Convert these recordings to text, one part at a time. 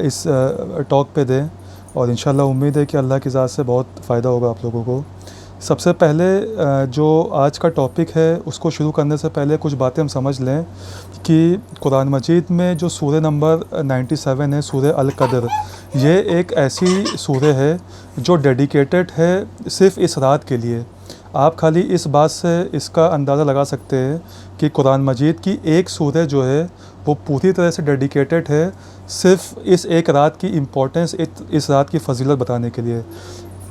इस टॉक पे दें, और इंशाल्लाह उम्मीद है कि अल्लाह की ज़ात से बहुत फ़ायदा होगा आप लोगों को। सबसे पहले जो आज का टॉपिक है उसको शुरू करने से पहले कुछ बातें हम समझ लें कि कुरान मजीद में जो सूरह नंबर 97 है, सूरह अल कदर, ये एक ऐसी सूरह है जो डेडिकेटेड है सिर्फ़ इस रात के लिए। आप खाली इस बात से इसका अंदाज़ा लगा सकते हैं कि कुरान मजीद की एक सूरह जो है वो पूरी तरह से डेडिकेटेड है सिर्फ़ इस एक रात की इम्पोर्टेंस, इस रात की फ़जीलत बताने के लिए।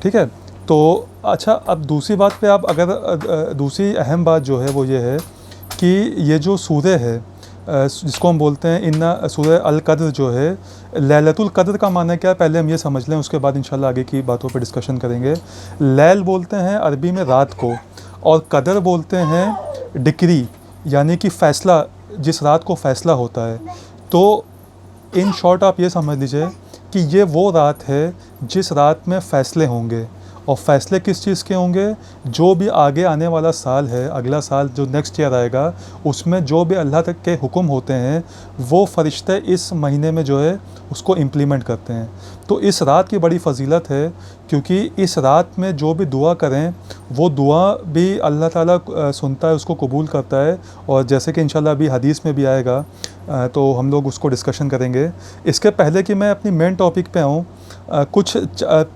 ठीक है। तो अच्छा, अब दूसरी बात पे आप अगर दूसरी अहम बात जो है वो ये है कि ये जो सूरह है जिसको हम बोलते हैं इन्ना सूरह अल कद्र जो है, लैलतुल कद्र का माना क्या है पहले हम ये समझ लें, उसके बाद इंशाल्लाह आगे की बातों पर डिस्कशन करेंगे। लैल बोलते हैं अरबी में रात को, और कदर बोलते हैं डिक्री, यानी कि फ़ैसला, जिस रात को फ़ैसला होता है। तो इन शॉर्ट आप ये समझ लीजिए कि ये वो रात है जिस रात में फ़ैसले होंगे। और फ़ैसले किस चीज़ के होंगे? जो भी आगे आने वाला साल है, अगला साल जो नेक्स्ट ईयर आएगा, उसमें जो भी अल्लाह तक के हुक्म होते हैं वो फ़रिश्ते इस महीने में जो है उसको इम्प्लीमेंट करते हैं। तो इस रात की बड़ी फ़जीलत है, क्योंकि इस रात में जो भी दुआ करें वो दुआ भी अल्लाह ताला सुनता है, उसको कबूल करता है। और जैसे कि इंशाल्लाह अभी हदीस में भी आएगा, तो हम लोग उसको डिस्कशन करेंगे। इसके पहले कि मैं अपनी मेन टॉपिक पे आऊँ, कुछ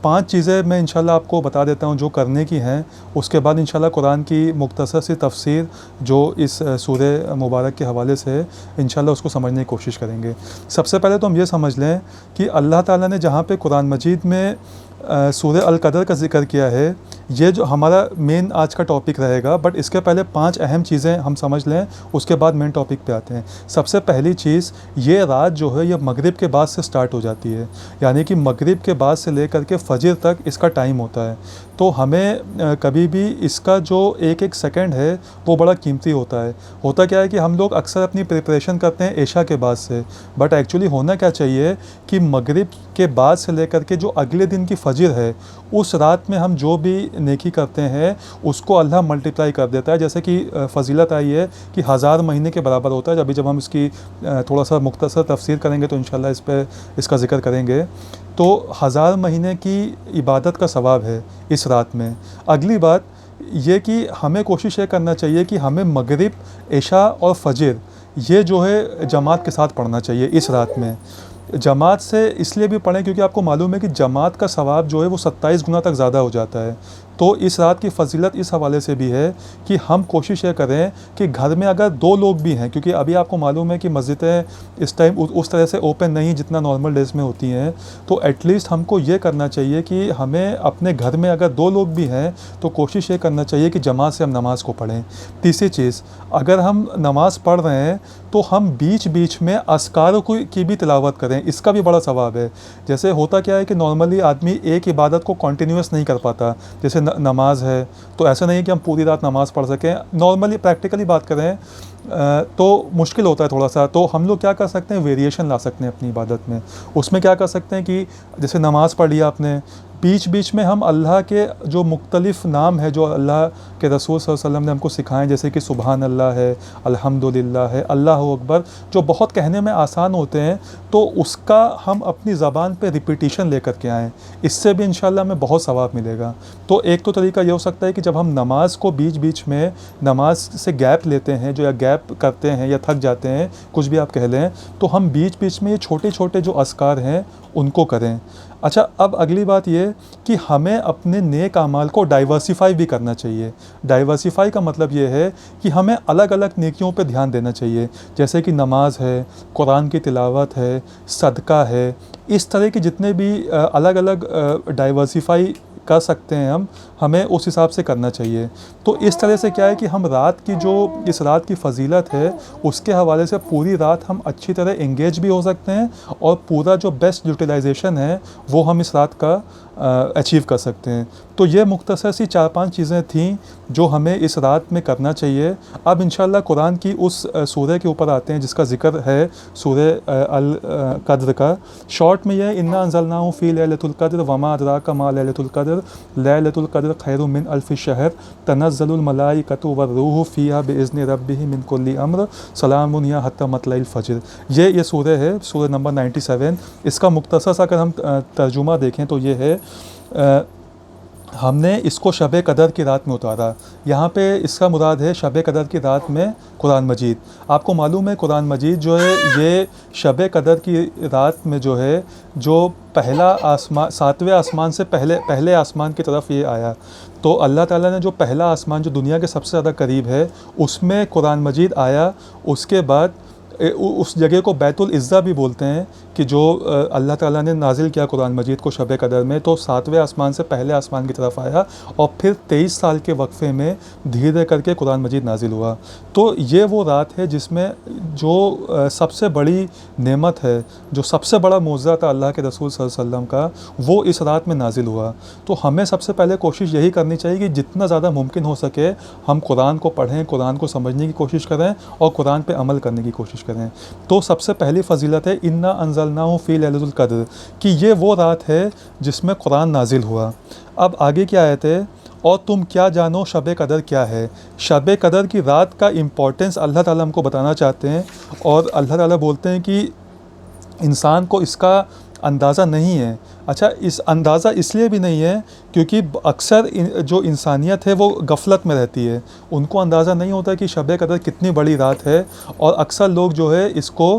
5 चीज़ें मैं इंशाल्लाह आपको बता देता हूँ जो करने की हैं। उसके बाद इंशाल्लाह कुरान की मुख्तसर सी तफसीर जो इस सूरह मुबारक के हवाले से है, इंशाल्लाह उसको समझने की कोशिश करेंगे। सबसे पहले तो हम ये समझ लें कि अल्लाह ताला ने जहाँ पे कुरान मजीद में सूरह अल कदर का ज़िक्र किया है, ये जो हमारा मेन आज का टॉपिक रहेगा। बट इसके पहले 5 अहम चीज़ें हम समझ लें, उसके बाद मेन टॉपिक पे आते हैं। सबसे पहली चीज़, ये रात जो है ये मगरिब के बाद से स्टार्ट हो जाती है, यानी कि मगरिब के बाद से लेकर के फ़जर तक इसका टाइम होता है। तो हमें कभी भी इसका जो एक एक सेकंड है वो बड़ा कीमती होता है। होता क्या है कि हम लोग अक्सर अपनी प्रिपरेशन करते हैं इशा के बाद से, बट एक्चुअली होना क्या चाहिए कि मगरिब के बाद से लेकर के जो अगले दिन की फ़जर है, उस रात में हम जो भी नेकी करते हैं उसको अल्लाह मल्टीप्लाई कर देता है। जैसे कि फ़जीलत आई है कि 1000 महीने के बराबर होता है। अभी जब हम इसकी थोड़ा सा मुख्तसर तफसीर करेंगे तो इंशाल्लाह इस पे इसका ज़िक्र करेंगे। तो 1000 महीने की इबादत का सवाब है इस रात में। अगली बात ये कि हमें कोशिश ये करना चाहिए कि हमें मगरिब, इशा और फ़जर ये जो है जमात के साथ पढ़ना चाहिए इस रात में। जमात से इसलिए भी पढ़ें क्योंकि आपको मालूम है कि जमात का सवाब जो है वो 27 गुना तक ज़्यादा हो जाता है। तो इस रात की फ़जीलत इस हवाले से भी है कि हम कोशिश ये करें कि घर में अगर 2 लोग भी हैं, क्योंकि अभी आपको मालूम है कि मस्जिदें इस टाइम उस तरह से ओपन नहीं जितना नॉर्मल डेज़ में होती हैं, तो एटलीस्ट हमको ये करना चाहिए कि हमें अपने घर में अगर 2 लोग भी हैं तो कोशिश ये करना चाहिए कि जमात से हम नमाज़ को पढ़ें। तीसरी चीज़, अगर हम नमाज़ पढ़ रहे हैं तो हम बीच बीच में अस्कार की भी तिलावत करें, इसका भी बड़ा सवाब है। जैसे होता क्या है कि नॉर्मली आदमी एक इबादत को कंटिन्यूस नहीं कर पाता, जैसे नमाज है, तो ऐसा नहीं है कि हम पूरी रात नमाज़ पढ़ सकें। नॉर्मली प्रैक्टिकली बात करें तो मुश्किल होता है थोड़ा सा। तो हम लोग क्या कर सकते हैं, वेरिएशन ला सकते हैं अपनी इबादत में। उसमें क्या कर सकते हैं कि जैसे नमाज़ पढ़ लिया आपने, बीच बीच में हम अल्लाह के जो मुख्तलिफ़ नाम है जो अल्लाह के रसूल सल्लल्लाहु अलैहि वसल्लम ने हमको सिखाएं, जैसे कि सुबहान अल्लाह है, अल्हम्दुलिल्लाह है, अल्लाहु अकबर, जो बहुत कहने में आसान होते हैं, तो उसका हम अपनी ज़बान पे रिपीटिशन लेकर के आएँ। इससे भी इंशाल्लाह हमें बहुत सवाब मिलेगा। तो एक तो तरीका ये हो सकता है कि जब हम नमाज को बीच बीच में नमाज से गैप लेते हैं, जो या गैप करते हैं या थक जाते हैं, कुछ भी आप कह लें, तो हम बीच बीच में ये छोटे छोटे जो अस्कार हैं उनको करें। अच्छा, अब अगली बात ये कि हमें अपने नेक अमाल को डाइवर्सिफ़ाई भी करना चाहिए। डाइवर्सिफ़ाई का मतलब ये है कि हमें अलग अलग नेकियों पे ध्यान देना चाहिए, जैसे कि नमाज है, कुरान की तिलावत है, सदका है, इस तरह के जितने भी अलग अलग डाइवर्सिफ़ाई कर सकते हैं हमें उस हिसाब से करना चाहिए। तो इस तरह से क्या है कि हम रात की जो इस रात की फ़जीलत है उसके हवाले से पूरी रात हम अच्छी तरह एंगेज भी हो सकते हैं, और पूरा जो बेस्ट यूटिलाइजेशन है वो हम इस रात का अचीव कर सकते हैं। तो ये मुख्तसर सी 4-5 चीज़ें थीं जो हमें इस रात में करना चाहिए। अब इंशाल्लाह कुरान की उस सूरह के ऊपर आते हैं जिसका ज़िक्र है, सूरह अल कद्र का। शॉर्ट में यह इन्ना अंज़लनाहु फ़ी लैलतुल क़द्र वमा अदराका मा लैलतुल क़द्र क़द्र लैलतुल क़द्र खैरुम मिन अल्फ़ि शहर तनज़्ज़लुल मलाइकतु वर्रूहु फ़ीहा बिइज़्नि रब्बिहिम मिन कुल्लि अम्र सलामुन हिय हत्ता मतलइल फ़ज्र। ये सूरह है, सूरह नंबर 97। इसका मुख्तसर सा अगर हम तर्जुमा देखें तो ये है हमने इसको शब कदर की रात में उतारा। यहाँ पे इसका मुराद है शब कदर की रात में कुरान मजीद। आपको मालूम है कुरान मजीद जो है ये शब कदर की रात में जो है जो पहला आसमान, 7वें आसमान से पहले आसमान की तरफ ये आया। तो अल्लाह ताला ने जो पहला आसमान जो दुनिया के सबसे ज़्यादा करीब है उसमें कुरान मजीद आया। उसके बाद उस जगह को बैतुल इज़्ज़ा भी बोलते हैं कि जो अल्लाह ताला ने नाजिल किया कुरान मजीद को शब कदर में, तो 7वें आसमान से पहले आसमान की तरफ आया और फिर 23 साल के वक्फे में धीरे करके कुरान मजीद नाजिल हुआ। तो ये वो रात है जिसमें जो सबसे बड़ी नेमत है, जो सबसे बड़ा मौज़ा था अल्लाह के रसूल सल्लल्लाहु अलैहि वसल्लम का, वो इस रात में नाजिल हुआ। तो हमें सबसे पहले कोशिश यही करनी चाहिए कि जितना ज़्यादा मुमकिन हो सके हम कुरान को पढ़ें, कुरान को समझने की कोशिश करें और कुरान पे अमल करने की कोशिश करें। तो सबसे पहली फजीलत है इन्ना अंज़लनाहु फ़ी लैलतुल क़द्र, कि ये वो रात है जिसमें कुरान नाजिल हुआ। अब आगे क्या आयत है, और तुम क्या जानो शब कदर क्या है। शब कदर की रात का इम्पोर्टेंस अल्लाह ताला हमको बताना चाहते हैं और अल्लाह ताला बोलते हैं कि इंसान को इसका अंदाज़ा नहीं है। अच्छा, इस अंदाज़ा इसलिए भी नहीं है क्योंकि अक्सर जो इंसानियत है वो गफलत में रहती है, उनको अंदाज़ा नहीं होता कि शब कदर कितनी बड़ी रात है और अक्सर लोग जो है इसको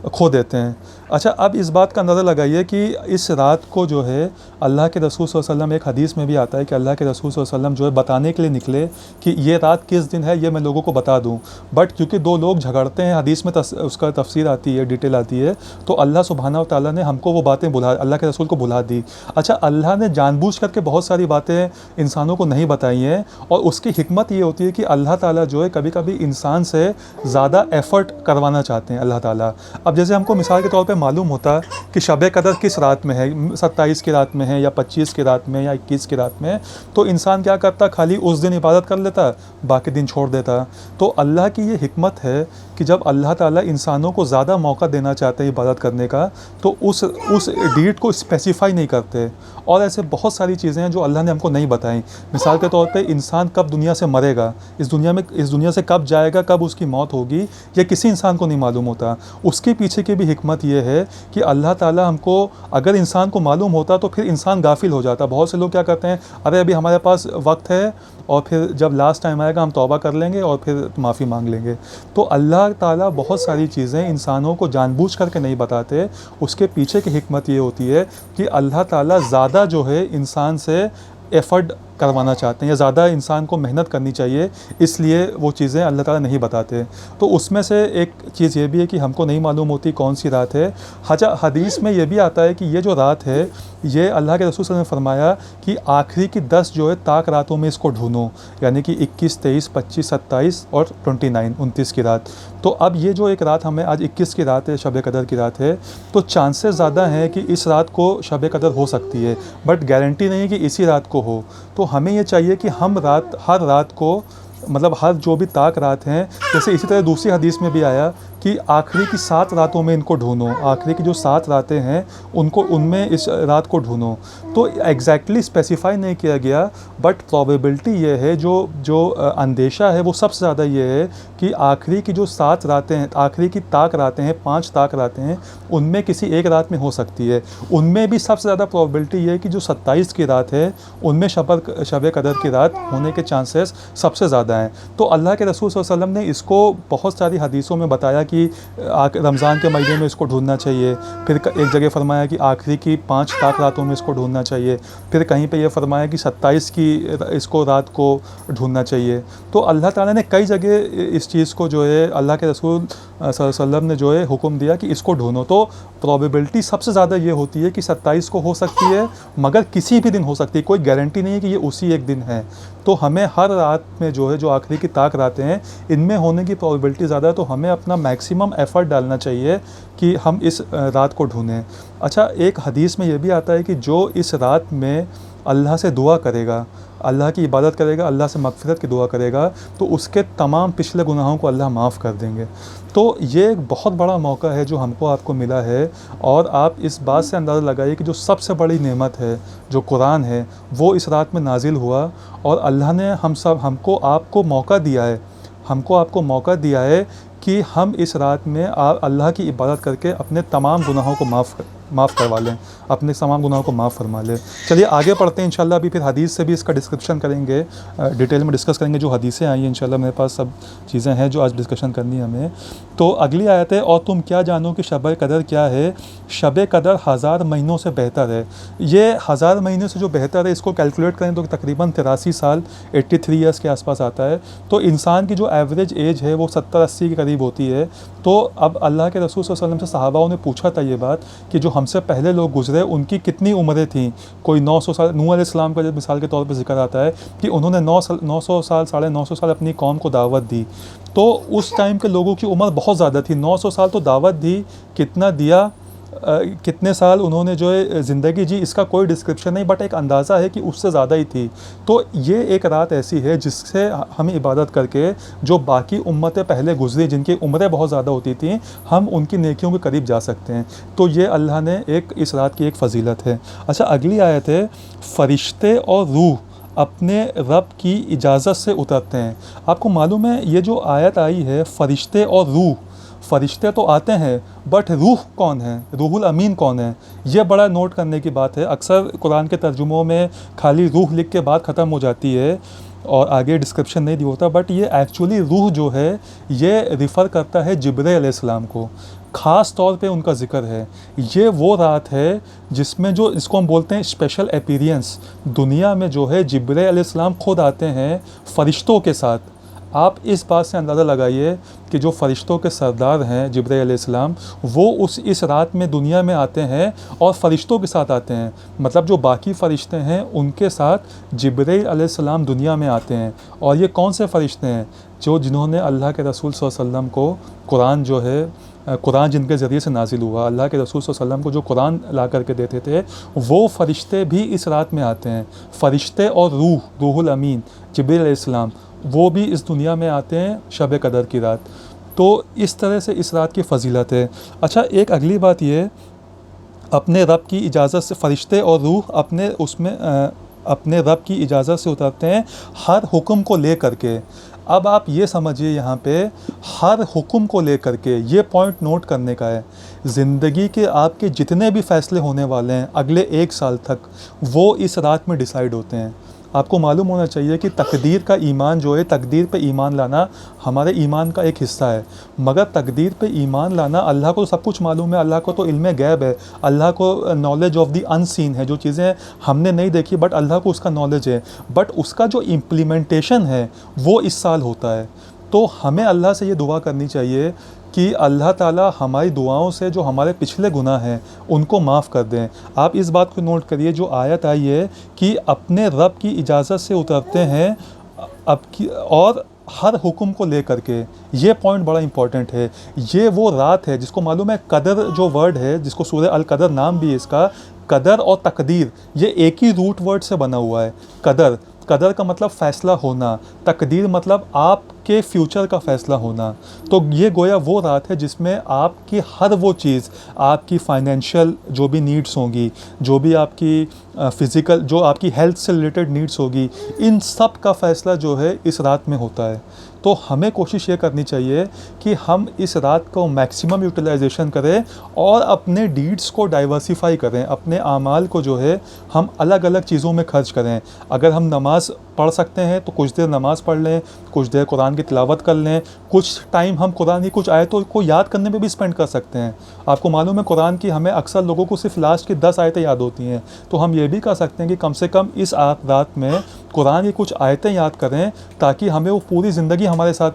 खो देते हैं। अच्छा, अब इस बात का अंदाज़ा लगाइए कि इस रात को जो है अल्लाह के रसूल सल्लल्लाहु अलैहि वसल्लम, एक हदीस में भी आता है कि अल्लाह के रसूल सल्लल्लाहु अलैहि वसल्लम जो है बताने के लिए निकले कि ये रात किस दिन है, ये मैं लोगों को बता दूं। बट क्योंकि दो लोग झगड़ते हैं, हदीस में उसका तफसीर आती है, डिटेल आती है, तो अल्लाह सुब्हानहू व तआला ने हमको वो बातें अल्लाह के रसूल को बुला दी। अच्छा, अल्लाह ने जानबूझ करके बहुत सारी बातें इंसानों को नहीं बताई हैं और उसकी हिकमत ये होती है कि अल्लाह ताला जो है कभी कभी इंसान से ज़्यादा एफ़र्ट करवाना चाहते हैं अल्लाह ताला। अब जैसे हमको मिसाल के तौर पे मालूम होता कि शब कदर किस रात में है, 27 की रात में है या 25 की रात में या 21 की रात में, तो इंसान क्या करता, खाली उस दिन इबादत कर लेता, बाकी दिन छोड़ देता। तो अल्लाह की ये हिकमत है कि जब अल्लाह ताला इंसानों को ज़्यादा मौका देना चाहते हैं इबादत करने का, तो उस डेट को स्पेसिफाई नहीं करते। और ऐसे बहुत सारी चीज़ें हैं जो अल्लाह ने हमको नहीं बताई। मिसाल के तौर पे इंसान कब दुनिया से मरेगा, इस दुनिया से कब जाएगा, कब उसकी मौत होगी, ये किसी इंसान को नहीं मालूम होता। उसके पीछे की भी हिकमत ये है कि अल्लाह ताला हमको, अगर इंसान को मालूम होता तो फिर इंसान गाफिल हो जाता। बहुत से लोग क्या करते हैं, अरे अभी हमारे पास वक्त है और फिर जब लास्ट टाइम आएगा हम तौबा कर लेंगे और फिर माफ़ी मांग लेंगे। तो अल्लाह ताला बहुत सारी चीज़ें इंसानों को जानबूझ करके नहीं बताते। उसके पीछे की हिकमत ये होती है कि अल्लाह ताला ज़्यादा जो है इंसान से एफ़र्ट करवाना चाहते हैं या ज़्यादा इंसान को मेहनत करनी चाहिए, इसलिए वो चीज़ें अल्लाह ताला नहीं बताते। तो उसमें से एक चीज़ ये भी है कि हमको नहीं मालूम होती कौन सी रात है। हदीस में ये भी आता है कि ये जो रात है, ये अल्लाह के रसूल ने फरमाया कि आखिरी की 10 जो है ताक रातों में इसको ढूंढो, यानी कि 21, 23, 25, 27 और 29 की रात। तो अब ये जो एक रात हमें आज 21 की रात है, शब कदर की रात है, तो चांसेस ज़्यादा हैं कि इस रात को शब कदर हो सकती है, बट गारंटी नहीं है कि इसी रात को हो। तो हमें ये चाहिए कि हम हर रात को, मतलब हर जो भी ताक रात हैं, जैसे इसी तरह दूसरी हदीस में भी आया कि आखिरी की 7 रातों में इनको ढूंढो, आखिरी की जो 7 रातें हैं उनको, उनमें इस रात को ढूंढो। तो एग्जैक्टली स्पेसिफाई नहीं किया गया, बट प्रोबेबिलिटी ये है, जो अंदेशा है वो सबसे ज़्यादा ये है कि आखिरी की जो 7 रातें हैं, आखिरी की ताक रातें हैं, 5 ताक रातें हैं, उनमें किसी एक रात में हो सकती है। उनमें भी सबसे ज़्यादा प्रोबेबिलिटी ये है कि जो 27 की रात है उनमें शब कदर की रात होने के चांसेस सबसे ज़्यादा हैं। तो अल्लाह के रसूल सल्लल्लाहु अलैहि वसल्लम ने इसको बहुत सारी हदीसों में बताया कि रमज़ान के महीने में इसको ढूंढना चाहिए। फिर एक जगह फरमाया कि आखिरी की 5 ताक रातों में इसको ढूंढना चाहिए। फिर कहीं पे ये फरमाया कि 27 की इसको रात को ढूंढना चाहिए। तो अल्लाह ताला ने कई जगह इस चीज़ को जो है, अल्लाह के रसूल सल्लल्लाहु अलैहि वसल्लम ने जो है हुक्म दिया कि इसको ढूंढो। तो प्रोबेबिलिटी सबसे ज़्यादा ये होती है कि 27 को हो सकती है, मगर किसी भी दिन हो सकती है, कोई गारंटी नहीं है कि ये उसी एक दिन है। तो हमें हर रात में जो है, जो आखिरी की ताक रातें हैं, इनमें होने की प्रोबेबिलिटी ज़्यादा है। तो हमें अपना मैक्सिमम एफ़र्ट डालना चाहिए कि हम इस रात को ढूंढें। अच्छा, एक हदीस में ये भी आता है कि जो इस रात में अल्लाह से दुआ करेगा, अल्लाह की इबादत करेगा, अल्लाह से मग़फ़िरत की दुआ करेगा, तो उसके तमाम पिछले गुनाहों को अल्लाह माफ़ कर देंगे। तो ये एक बहुत बड़ा मौका है जो हमको आपको मिला है। और आप इस बात से अंदाज़ा लगाइए कि जो सबसे बड़ी नेमत है, जो कुरान है, वो इस रात में नाजिल हुआ, और अल्लाह ने हमको आपको मौका दिया है, हमको आपको मौका दिया है कि हम इस रात में अल्लाह की इबादत करके अपने तमाम गुनाहों को माफ़ करवा लें, अपने तमाम गुनाहों को माफ़ फरमा लें। चलिए आगे पढ़ते हैं इंशाल्लाह। अभी फिर हदीस से भी इसका डिस्क्रिप्शन करेंगे, डिटेल में डिस्कस करेंगे जो हदीसें आई हैं। इंशाल्लाह मेरे पास सब चीज़ें हैं जो आज डिस्कशन करनी है हमें। तो अगली आयत है, और तुम क्या जानो कि शब कदर क्या है, शब कदर 1000 महीनों से बेहतर है। ये 1000 महीने से जो बेहतर है, इसको कैलकुलेट करें तो तकरीबन 83 साल 83 ईयर्स के आसपास आता है। तो इंसान की जो एवरेज एज है वो 70-80 के करीब होती है। तो अब अल्लाह के रसूल सल्लल्लाहु अलैहि वसल्लम से सहाबाओं ने पूछा था ये बात कि जो हमसे पहले लोग गुजरे उनकी कितनी उम्रें थीं। कोई 900 साल, नूह अलैहिस्सलाम का जब मिसाल के तौर पर जिक्र आता है कि उन्होंने 900 साल 950 साल अपनी कौम को दावत दी। तो उस टाइम के लोगों की उम्र बहुत ज़्यादा थी। 900 साल तो दावत दी, कितना दिया, कितने साल उन्होंने जो है ज़िंदगी जी, इसका कोई डिस्क्रिप्शन नहीं, बट एक अंदाज़ा है कि उससे ज़्यादा ही थी। तो ये एक रात ऐसी है जिससे हमें इबादत करके जो बाकी उम्मतें पहले गुजरी, जिनकी उम्रें बहुत ज़्यादा होती थी, हम उनकी नेकियों के करीब जा सकते हैं। तो ये अल्लाह ने एक इस रात की एक फ़जीलत है। अच्छा, अगली आयत है, फ़रिश्ते और रूह अपने रब की इजाज़त से उतरते हैं। आपको मालूम है ये जो आयत आई है, फ़रिश्ते और रूह, फ़रिश्ते तो आते हैं बट रूह कौन है, रूहुल अमीन कौन है, ये बड़ा नोट करने की बात है। अक्सर कुरान के तर्जुमों में खाली रूह लिख के बात ख़त्म हो जाती है और आगे डिस्क्रिप्शन नहीं दिया होता, बट ये एक्चुअली रूह जो है ये रिफ़र करता है जिब्रील अलैहिस्सलाम को, ख़ास तौर पे उनका ज़िक्र है। ये वो रात है जिसमें जो इसको हम बोलते हैं स्पेशल अपीयरेंस, दुनिया में जो है जिब्रील अलैहिस्सलाम खुद आते हैं फ़रिश्तों के साथ। आप इस बात से अंदाज़ा लगाइए कि जो फ़रिश्तों के सरदार हैं जिब्रील अलैहिस्सलाम, वो इस रात में दुनिया में आते हैं और फ़रिश्तों के साथ आते हैं। मतलब जो बाकी फ़रिश्ते हैं उनके साथ जिब्रील अलैहिस्सलाम दुनिया में आते हैं। और ये कौन से फ़रिश्ते हैं? जिन्होंने अल्लाह के रसूल सल्लल्लाहु अलैहि वसल्लम को कुरान जो है, कुरान जिनके ज़रिए से नाजिल हुआ, अल्लाह के रसूल सल्लल्लाहु अलैहि वसल्लम को जो कुरान ला करके देते थे, वो फ़रिश्ते भी इस रात में आते हैं। फ़रिश्ते और रूहुल अमीन जिब्रील अलैहिस्सलाम, वो भी इस दुनिया में आते हैं शब कदर की रात। तो इस तरह से इस रात की फ़जीलत है। अच्छा, एक अगली बात ये, अपने रब की इजाज़त से फ़रिश्ते और रूह अपने रब की इजाज़त से उतरते हैं हर हुक्म को ले करके। अब आप ये समझिए यहाँ पे हर हुक्म को ले करके, ये पॉइंट नोट करने का है। ज़िंदगी के आपके जितने भी फ़ैसले होने वाले हैं अगले 1 साल तक, वो इस रात में डिसाइड होते हैं। आपको मालूम होना चाहिए कि तकदीर का ईमान जो है, तकदीर पे ईमान लाना हमारे ईमान का एक हिस्सा है। मगर तकदीर पे ईमान लाना, अल्लाह को तो सब कुछ मालूम है, अल्लाह को तो इल्म गैब है, अल्लाह को नॉलेज ऑफ द अनसीन है, जो चीज़ें हमने नहीं देखी बट अल्लाह को उसका नॉलेज है। बट उसका जो इम्प्लीमेंटेशन है वो इस साल होता है। तो हमें अल्लाह से ये दुआ करनी चाहिए कि अल्लाह ताला हमारी दुआओं से जो हमारे पिछले गुनाह हैं उनको माफ़ कर दें। आप इस बात को नोट करिए, जो आयत आई है कि अपने रब की इजाज़त से उतरते हैं और हर हुक्म को ले करके, ये पॉइंट बड़ा इंपॉर्टेंट है। ये वो रात है जिसको मालूम है, कदर जो वर्ड है, जिसको सूरह अल कदर नाम भी है इसका, कदर और तकदीर ये एक ही रूट वर्ड से बना हुआ है। कदर का मतलब फ़ैसला होना, तकदीर मतलब आपके फ्यूचर का फ़ैसला होना। तो ये गोया वो रात है जिसमें आपकी हर वो चीज़, आपकी फ़ाइनेंशियल जो भी नीड्स होंगी, जो भी आपकी फ़िज़िकल, जो आपकी हेल्थ से रिलेटेड नीड्स होगी, इन सब का फ़ैसला जो है इस रात में होता है। तो हमें कोशिश ये करनी चाहिए कि हम इस रात को मैक्सिमम यूटिलाइजेशन करें और अपने डीड्स को डाइवर्सिफाई करें, अपने आमाल को जो है हम अलग अलग चीज़ों में खर्च करें। अगर हम नमाज़ पढ़ सकते हैं तो कुछ देर नमाज़ पढ़ लें, कुछ देर कुरान की तिलावत कर लें, कुछ टाइम हम कुरान की कुछ आयतों को याद करने में भी स्पेंड कर सकते हैं। आपको मालूम है कुरान की हमें अक्सर लोगों को सिर्फ लास्ट की 10 आयतें याद होती हैं, तो हम ये भी कर सकते हैं कि कम से कम इस रात में कुरान की कुछ आयतें याद करें ताकि हमें वो पूरी ज़िंदगी हमारे साथ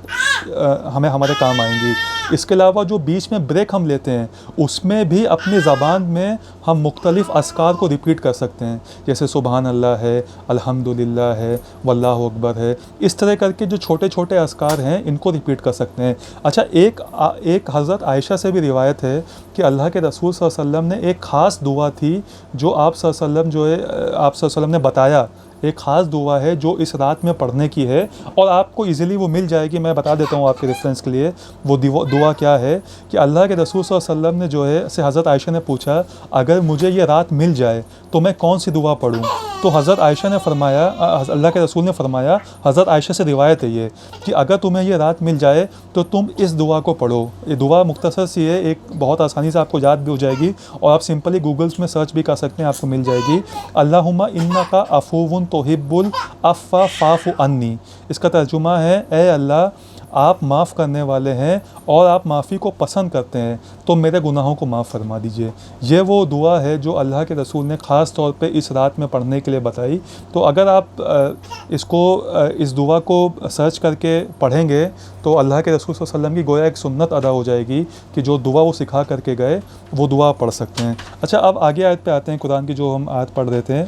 हमें हमारे काम आएंगी। इसके अलावा जो बीच में ब्रेक हम लेते हैं उसमें भी अपनी ज़बान में हम मुख्तलिफ़ अस्कार को रिपीट कर सकते हैं, जैसे सुबहान अल्लाह है, अल्हम्दुलिल्लाह है, वल्लाहु अकबर है। इस तरह करके जो छोटे छोटे अस्कार हैं इनको रिपीट कर सकते हैं। अच्छा, एक हज़रत आयशा से भी रिवायत है कि अल्लाह के रसूल सल्लल्लाहु अलैहि वसल्लम ने एक ख़ास दुआ थी जो आप सल्लल्लाहु अलैहि वसल्लम जो है आप सल्लल्लाहु अलैहि वसल्लम ने बताया, एक ख़ास दुआ है जो इस रात में पढ़ने की है और आपको इजीली वो मिल जाएगी। मैं बता देता हूँ आपके रेफरेंस के लिए वो दुआ क्या है कि अल्लाह के रसूल सल्लल्लाहु अलैहि वसल्लम ने जो है से हज़रत आयशा ने पूछा, अगर मुझे ये रात मिल जाए तो मैं कौन सी दुआ पढ़ूँ? तो हज़रत आयशा ने फरमाया, अल्लाह के रसूल ने फरमाया, हज़रत आयशा से रिवायत है ये कि अगर तुम्हें ये रात मिल जाए तो तुम इस दुआ को पढ़ो। ये दुआ मुख्तसर सी है, एक बहुत आसानी से आपको याद भी हो जाएगी और आप सिंपली गूगल्स में सर्च भी कर सकते हैं, आपको मिल जाएगी। अल्लाहुम्मा इन्नका अफूवुन तुहिब्बुल अफ़्फ़ फ़ाफ़ु अन्नी। इसका तर्जुमा है, ए अल्लाह आप माफ़ करने वाले हैं और आप माफ़ी को पसंद करते हैं, तो मेरे गुनाहों को माफ़ फरमा दीजिए। ये वो दुआ है जो अल्लाह के रसूल ने ख़ास तौर पे इस रात में पढ़ने के लिए बताई। तो अगर आप इस दुआ को सर्च करके पढ़ेंगे तो अल्लाह के रसूल सल्लल्लाहु अलैहि वसल्लम की गोया एक सुन्नत अदा हो जाएगी कि जो दुआ वो सिखा करके गए वो दुआ पढ़ सकते हैं। अच्छा, अब आगे आयत पे आते हैं, कुरान की जो हम आयत पढ़ रहे थे,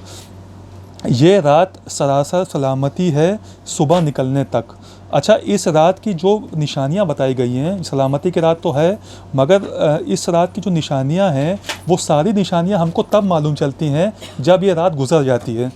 ये रात सरासर सलामती है सुबह निकलने तक। अच्छा, इस रात की जो निशानियां बताई गई हैं, सलामती की रात तो है, मगर इस रात की जो निशानियां हैं वो सारी निशानियां हमको तब मालूम चलती हैं जब ये रात गुजर जाती है।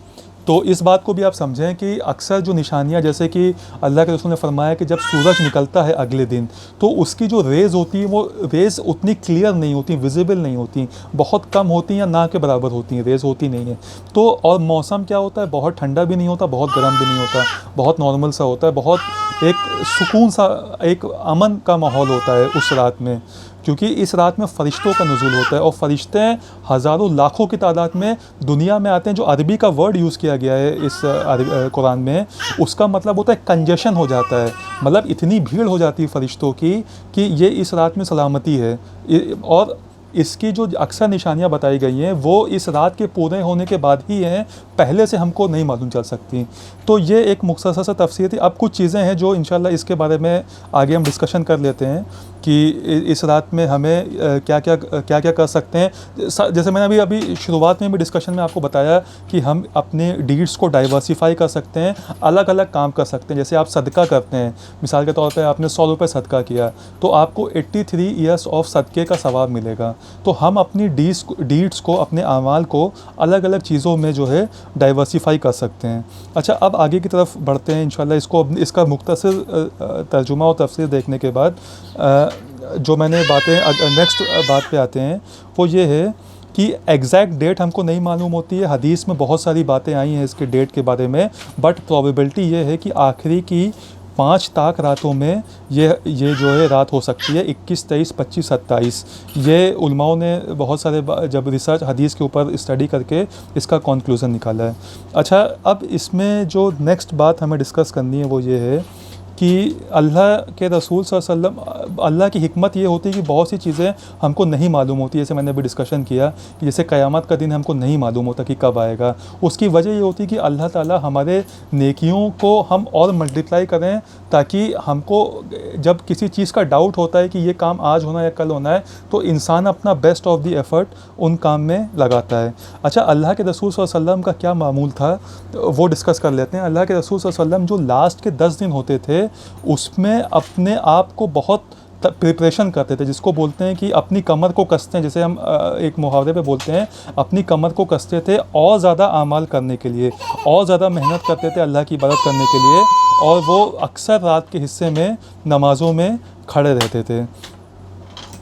तो इस बात को भी आप समझें कि अक्सर जो निशानियां, जैसे कि अल्लाह के रसूल ने फरमाया कि जब सूरज निकलता है अगले दिन तो उसकी जो रेज़ होती हैं वो रेज़ उतनी क्लियर नहीं होती, विजिबल नहीं होती, बहुत कम होती हैं या ना के बराबर होती हैं, रेज़ होती नहीं है। तो और मौसम क्या होता है, बहुत ठंडा भी नहीं होता, बहुत गर्म भी नहीं होता, बहुत नॉर्मल सा होता है, बहुत एक सुकून सा, एक अमन का माहौल होता है उस रात में, क्योंकि इस रात में फ़रिश्तों का नुज़ूल होता है और फ़रिश्ते हज़ारों लाखों की तादाद में दुनिया में आते हैं। जो अरबी का वर्ड यूज़ किया गया है इस कुरान में, उसका मतलब होता है कंजेशन हो जाता है, मतलब इतनी भीड़ हो जाती है फ़रिश्तों की कि ये इस रात में सलामती है। और इसकी जो अक्सर निशानियां बताई गई हैं वो इस रात के पूरे होने के बाद ही हैं, पहले से हमको नहीं मालूम चल सकती। तो ये एक मुख्तसर सा तफसीर थी। अब कुछ चीज़ें हैं जो इंशाल्लाह इसके बारे में आगे हम डिस्कशन कर लेते हैं कि इस रात में हमें क्या क्या कर सकते हैं। जैसे मैंने अभी शुरुआत में भी डिस्कशन में आपको बताया कि हम अपने डीड्स को डाइवर्सिफाई कर सकते हैं, अलग अलग काम कर सकते हैं। जैसे आप सदका करते हैं, मिसाल के तौर पे आपने 100 रुपये सदका किया तो आपको 83 ईयर्स ऑफ सदक़े का सवाब मिलेगा। तो हम अपनी डीड्स को, अपने अमाल को अलग अलग चीज़ों में जो है डाइवर्सिफाई कर सकते हैं। अच्छा, अब आगे की तरफ बढ़ते हैं इंशाल्लाह। इसका मुख्तसर तर्जुमा और तफसीर देखने के बाद जो मैंने बातें नेक्स्ट बात पे आते हैं वो ये है कि एग्जैक्ट डेट हमको नहीं मालूम होती है। हदीस में बहुत सारी बातें आई हैं इसके डेट के बारे में, बट प्रोबेबिलिटी ये है कि आखिरी की 5 ताक रातों में ये जो है रात हो सकती है, 21, 23, 25, 27। ये उलमाओं ने बहुत सारे जब रिसर्च हदीस के ऊपर स्टडी करके इसका कंक्लूज़न निकाला है। अच्छा, अब इसमें जो नेक्स्ट बात हमें डिस्कस करनी है वो ये है कि अल्लाह के रसूल सल्लल्लाहु अलैहि वसल्लम, अल्लाह की हिकमत ये होती है कि बहुत सी चीज़ें हमको नहीं मालूम होती। जैसे मैंने अभी डिस्कशन किया कि जैसे क़यामत का दिन हमको नहीं मालूम होता कि कब आएगा। उसकी वजह ये होती है कि अल्लाह ताला हमारे नेकियों को हम और मल्टीप्लाई करें, ताकि हमको जब किसी चीज़ का डाउट होता है कि ये काम आज होना है या कल होना है तो इंसान अपना बेस्ट ऑफ द एफ़र्ट उन काम में लगाता है। अच्छा, अल्लाह के रसूल सल्लल्लाहु अलैहि वसल्लम का क्या मामूल था वो डिस्कस कर लेते हैं। अल्लाह के रसूल सल्लल्लाहु अलैहि वसल्लम जो लास्ट के 10 दिन होते थे उसमें अपने आप को बहुत प्रिपरेशन करते थे, जिसको बोलते हैं कि अपनी कमर को कसते हैं, जैसे हम एक मुहावरे पे बोलते हैं, अपनी कमर को कसते थे और ज़्यादा आमाल करने के लिए, और ज़्यादा मेहनत करते थे अल्लाह की इबादत करने के लिए, और वो अक्सर रात के हिस्से में नमाज़ों में खड़े रहते थे।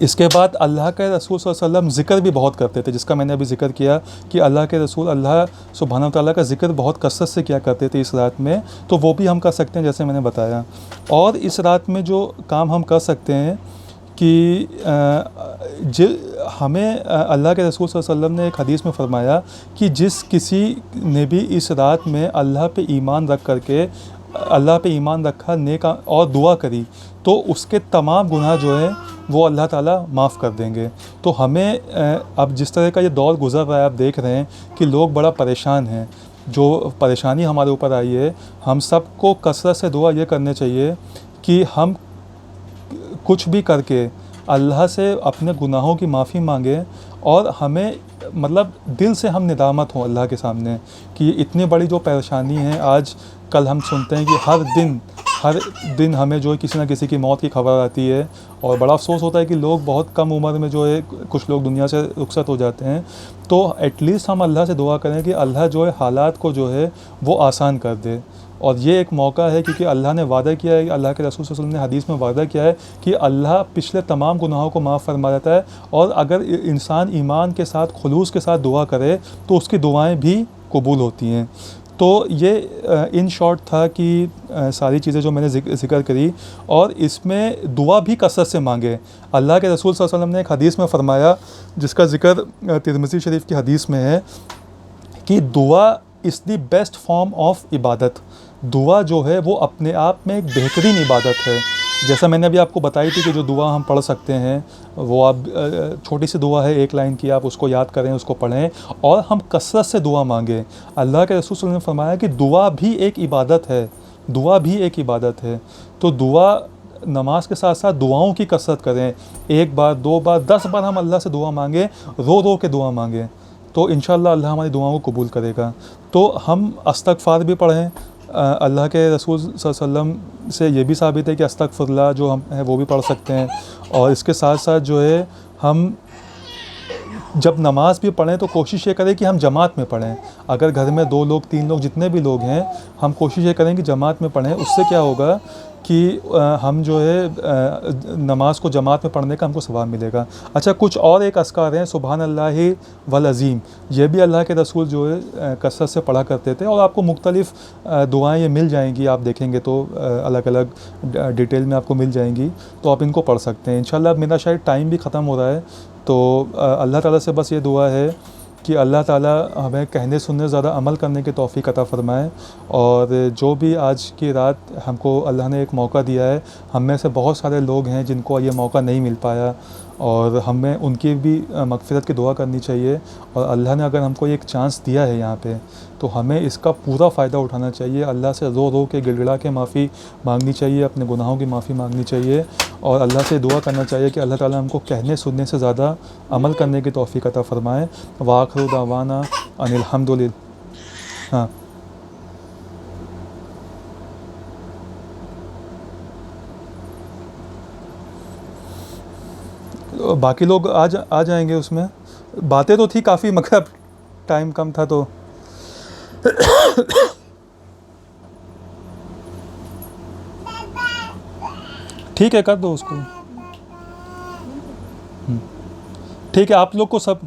इसके बाद अल्लाह के रसूल सल्लल्लाहु अलैहि वसल्लम ज़िक्र भी बहुत करते थे, जिसका मैंने अभी ज़िक्र किया कि अल्लाह के रसूल अल्लाह सुब्हानहू व तआला का ज़िक्र बहुत कसरत से किया करते थे इस रात में, तो वो भी हम कर सकते हैं जैसे मैंने बताया। और इस रात में जो काम हम कर सकते हैं कि हमें अल्लाह के रसूल सल्लल्लाहु अलैहि वसल्लम ने एक हदीस में फ़रमाया कि जिस किसी ने भी इस रात में अल्लाह पे ईमान रखा, नेक और दुआ करी, तो उसके तमाम गुनाह जो है वो अल्लाह ताला माफ़ कर देंगे। तो हमें अब जिस तरह का ये दौर गुज़र रहा है, आप देख रहे हैं कि लोग बड़ा परेशान हैं, जो परेशानी हमारे ऊपर आई है, हम सबको कसरत से दुआ ये करने चाहिए कि हम कुछ भी करके अल्लाह से अपने गुनाहों की माफ़ी मांगें, और हमें मतलब दिल से हम निदामत हों अल्लाह के सामने कि इतनी बड़ी जो परेशानी है, आज कल हम सुनते हैं कि हर दिन हमें जो है किसी ना किसी की मौत की खबर आती है, और बड़ा अफसोस होता है कि लोग बहुत कम उम्र में जो है कुछ लोग दुनिया से रुखसत हो जाते हैं। तो एटलीस्ट हम अल्लाह से दुआ करें कि अल्लाह जो है हालात को जो है वो आसान कर दे। और ये एक मौका है क्योंकि अल्लाह ने वादा किया है, अल्लाह के रसूल सल्लल्लाहु अलैहि वसल्लम ने हदीस में वादा किया है कि अल्लाह पिछले तमाम गुनाहों को माफ़ फरमा देता है, और अगर इंसान ईमान के साथ खुलूस के साथ दुआ करे तो उसकी दुआएं भी कबूल होती हैं। तो ये इन शॉर्ट था कि सारी चीज़ें जो मैंने ज़िक्र करी, और इसमें दुआ भी कसरत से मांगे। अल्लाह के रसूल सल्लल्लाहु अलैहि वसल्लम ने एक हदीस में फ़रमाया, जिसका ज़िक्र तिरमिज़ी शरीफ की हदीस में है, कि दुआ is the best form of इबादत। दुआ जो है वो अपने आप में एक बेहतरीन इबादत है। जैसा मैंने अभी आपको बताई थी कि जो दुआ हम पढ़ सकते हैं वो आप छोटी सी दुआ है, एक लाइन की, आप उसको याद करें, उसको पढ़ें, और हम कसरत से दुआ मांगें। अल्लाह के रसूल सल्लल्लाहु अलैहि वसल्लम ने फरमाया कि दुआ भी एक इबादत है, दुआ भी एक इबादत है। तो दुआ, नमाज के साथ साथ दुआओं की कसरत करें। 1 बार 2 बार 10 बार हम अल्लाह से दुआ मांगें, रो रो के दुआ मांगें, तो इंशाअल्लाह अल्लाह हमारी दुआओं को कबूल करेगा। तो हम इस्तग़फ़ार भी पढ़ें। अल्लाह के रसूल सल्लल्लाहु अलैहि वसल्लम से ये भी साबित है कि अस्तग़फ़िरुल्लाह जो हम है वो भी पढ़ सकते हैं। और इसके साथ साथ जो है हम जब नमाज़ भी पढ़ें तो कोशिश ये करें कि हम जमात में पढ़ें। अगर घर में 2 लोग 3 लोग जितने भी लोग हैं, हम कोशिश ये करें कि जमात में पढ़ें। उससे क्या होगा कि हम जो है नमाज को जमात में पढ़ने का हमको सवाब मिलेगा। अच्छा, कुछ और एक अस्कार हैं, सुबहान अल्लाहि वल अज़ीम, ये भी अल्लाह के रसूल जो है कसरत से पढ़ा करते थे, और आपको मुख्तलिफ़ दुआएं ये मिल जाएंगी, आप देखेंगे तो अलग अलग डिटेल में आपको मिल जाएंगी, तो आप इनको पढ़ सकते हैं इंशाल्लाह। मेरा शायद टाइम भी ख़त्म हो रहा है, तो अल्लाह ताला से बस ये दुआ है कि अल्लाह ताला हमें कहने सुनने ज़्यादा अमल करने की तौफ़ीक़ अता फ़रमाए। और जो भी आज की रात हमको अल्लाह ने एक मौका दिया है, हम में से बहुत सारे लोग हैं जिनको ये मौका नहीं मिल पाया, और हमें उनकी भी मग़फ़िरत की दुआ करनी चाहिए। और अल्लाह ने अगर हमको एक चांस दिया है यहाँ पे, तो हमें इसका पूरा फ़ायदा उठाना चाहिए। अल्लाह से रो रो के गिड़गिड़ा के माफ़ी मांगनी चाहिए, अपने गुनाहों की माफ़ी मांगनी चाहिए, और अल्लाह से दुआ करना चाहिए कि अल्लाह ताला हमको कहने सुनने से ज़्यादा अमल करने की तौफ़ीक़ अता फ़रमाए। वाखिरु दावाना अनिल हम्दुलिल्लाह। हाँ, बाकी लोग आ जाएंगे उसमें। बातें तो थी काफ़ी, मगर टाइम कम था, तो ठीक है, कर दो उसको। ठीक है, आप लोग को सब